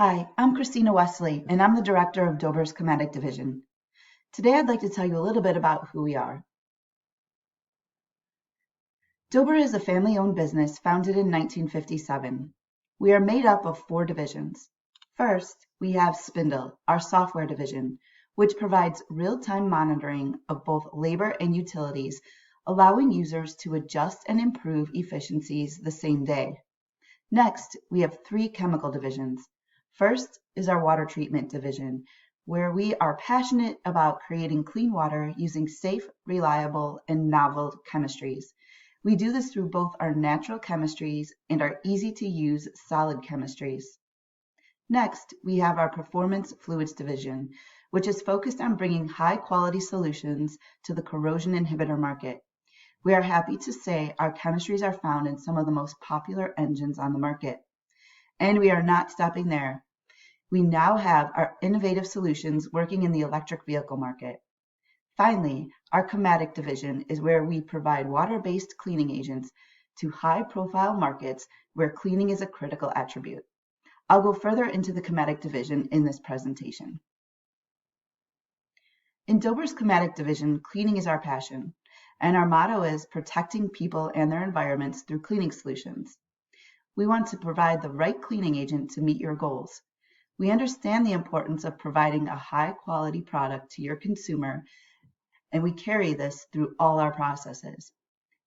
Hi, I'm Christina Wesley, and I'm the director of Dober's Chematic Division. Today I'd like to tell you a little bit about who we are. Dober is a family-owned business founded in 1957. We are made up of 4 divisions. First, we have Spindle, our software division, which provides real-time monitoring of both labor and utilities, allowing users to adjust and improve efficiencies the same day. Next, we have 3 chemical divisions. First is our water treatment division, where we are passionate about creating clean water using safe, reliable, and novel chemistries. We do this through both our natural chemistries and our easy-to-use solid chemistries. Next, we have our performance fluids division, which is focused on bringing high-quality solutions to the corrosion inhibitor market. We are happy to say our chemistries are found in some of the most popular engines on the market. And we are not stopping there. We now have our innovative solutions working in the electric vehicle market. Finally, our Chematic division is where we provide water-based cleaning agents to high-profile markets where cleaning is a critical attribute. I'll go further into the Chematic division in this presentation. In Dober's Chematic division, cleaning is our passion, and our motto is protecting people and their environments through cleaning solutions. We want to provide the right cleaning agent to meet your goals. We understand the importance of providing a high-quality product to your consumer, and we carry this through all our processes.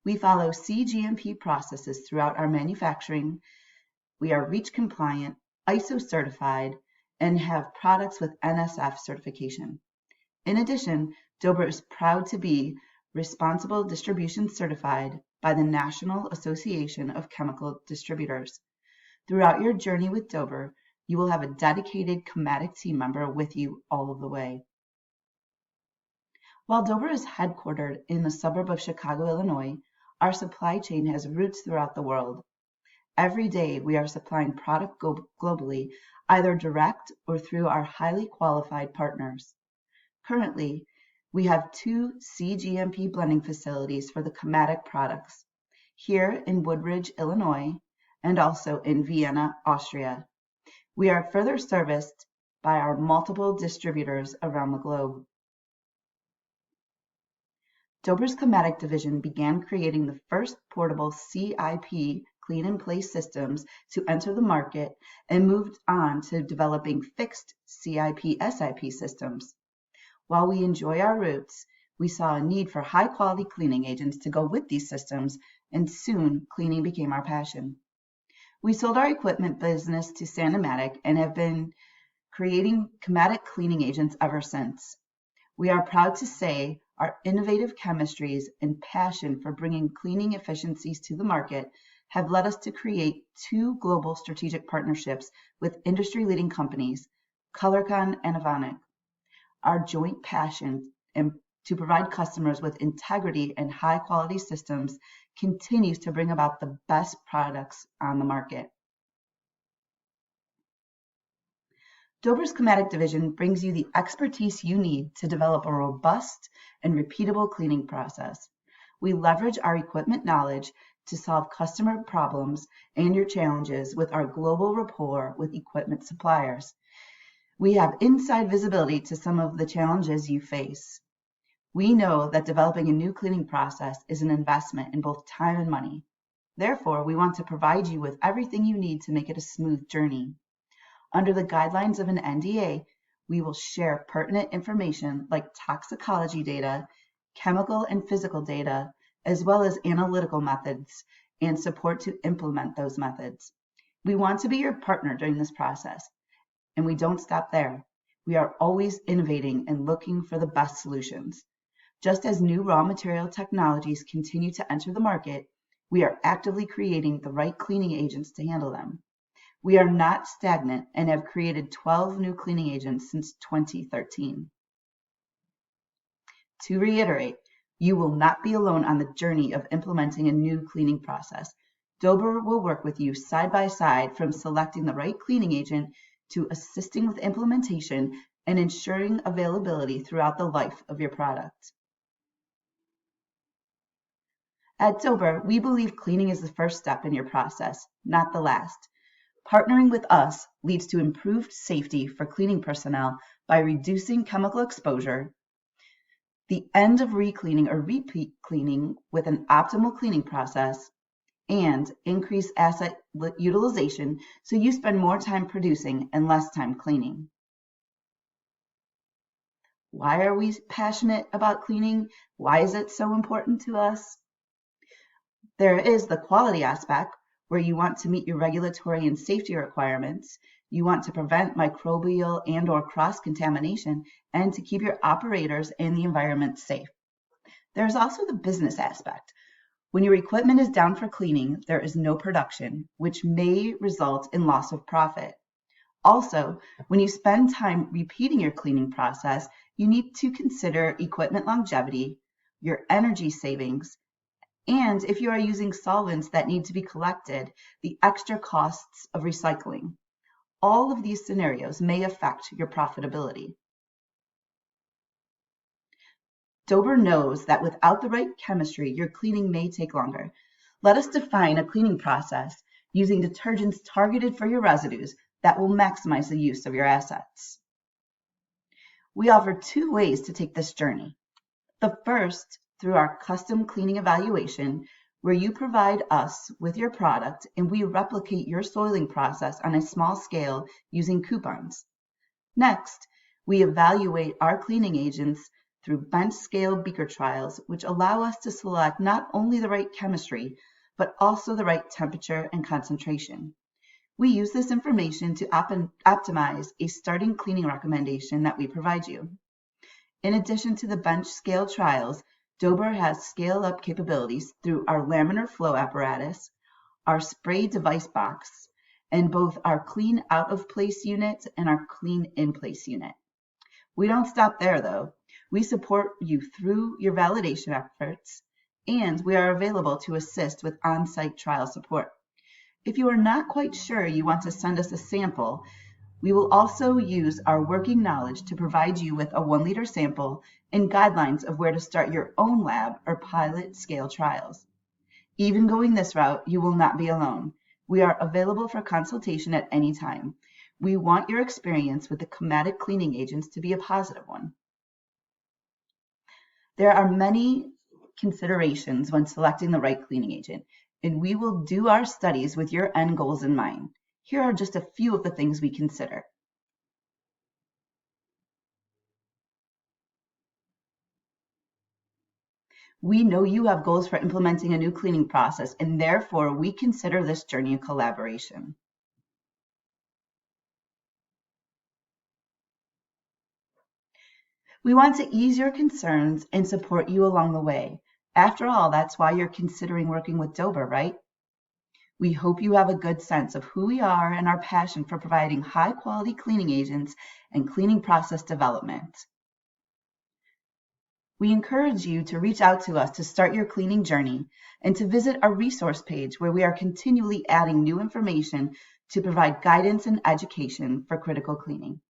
We follow cGMP processes throughout our manufacturing. We are REACH compliant, ISO certified, and have products with NSF certification. In addition, Dober is proud to be Responsible Distribution certified by the National Association of Chemical Distributors. Throughout your journey with Dober, you will have a dedicated Chematic team member with you all of the way. While Dober is headquartered in the suburb of Chicago, Illinois, our supply chain has roots throughout the world. Every day we are supplying product globally, either direct or through our highly qualified partners. Currently, we have 2 cGMP blending facilities for the Chematic products, here in Woodridge, Illinois, and also in Vienna, Austria. We are further serviced by our multiple distributors around the globe. Dober's Chematic division began creating the first portable CIP clean-in-place systems to enter the market and moved on to developing fixed CIP-SIP systems. While we enjoy our roots, we saw a need for high-quality cleaning agents to go with these systems, and soon cleaning became our passion. We sold our equipment business to Sandematic and have been creating Chematic cleaning agents ever since. We are proud to say our innovative chemistries and passion for bringing cleaning efficiencies to the market have led us to create 2 global strategic partnerships with industry-leading companies, ColorCon and Evonik. Our joint passion to provide customers with integrity and high-quality systems continues to bring about the best products on the market. Dober's Chematic division brings you the expertise you need to develop a robust and repeatable cleaning process. We leverage our equipment knowledge to solve customer problems and your challenges with our global rapport with equipment suppliers. We have inside visibility to some of the challenges you face. We know that developing a new cleaning process is an investment in both time and money. Therefore, we want to provide you with everything you need to make it a smooth journey. Under the guidelines of an NDA, we will share pertinent information like toxicology data, chemical and physical data, as well as analytical methods and support to implement those methods. We want to be your partner during this process. And we don't stop there. We are always innovating and looking for the best solutions. Just as new raw material technologies continue to enter the market, we are actively creating the right cleaning agents to handle them. We are not stagnant and have created 12 new cleaning agents since 2013. To reiterate, you will not be alone on the journey of implementing a new cleaning process. Dober will work with you side by side from selecting the right cleaning agent to assisting with implementation and ensuring availability throughout the life of your product. At Dober, we believe cleaning is the first step in your process, not the last. Partnering with us leads to improved safety for cleaning personnel by reducing chemical exposure, the end of recleaning or repeat cleaning with an optimal cleaning process, and increase asset utilization so you spend more time producing and less time cleaning. Why are we passionate about cleaning? Why is it so important to us? There is the quality aspect, where you want to meet your regulatory and safety requirements. You want to prevent microbial and/or cross-contamination and to keep your operators and the environment safe. There's also the business aspect. When your equipment is down for cleaning, there is no production, which may result in loss of profit. Also, when you spend time repeating your cleaning process, you need to consider equipment longevity, your energy savings, and if you are using solvents that need to be collected, the extra costs of recycling. All of these scenarios may affect your profitability. Dober knows that without the right chemistry, your cleaning may take longer. Let us define a cleaning process using detergents targeted for your residues that will maximize the use of your assets. We offer 2 ways to take this journey. The first, through our custom cleaning evaluation, where you provide us with your product and we replicate your soiling process on a small scale using coupons. Next, we evaluate our cleaning agents through bench scale beaker trials, which allow us to select not only the right chemistry, but also the right temperature and concentration. We use this information to optimize a starting cleaning recommendation that we provide you. In addition to the bench scale trials, Dober has scale-up capabilities through our laminar flow apparatus, our spray device box, and both our clean out-of-place unit and our clean in-place unit. We don't stop there, though. We support you through your validation efforts, and we are available to assist with on-site trial support. If you are not quite sure you want to send us a sample, we will also use our working knowledge to provide you with a 1-liter sample and guidelines of where to start your own lab or pilot scale trials. Even going this route, you will not be alone. We are available for consultation at any time. We want your experience with the Chematic cleaning agents to be a positive one. There are many considerations when selecting the right cleaning agent, and we will do our studies with your end goals in mind. Here are just a few of the things we consider. We know you have goals for implementing a new cleaning process, and therefore we consider this journey a collaboration. We want to ease your concerns and support you along the way. After all, that's why you're considering working with Dober, right? We hope you have a good sense of who we are and our passion for providing high-quality cleaning agents and cleaning process development. We encourage you to reach out to us to start your cleaning journey and to visit our resource page where we are continually adding new information to provide guidance and education for critical cleaning.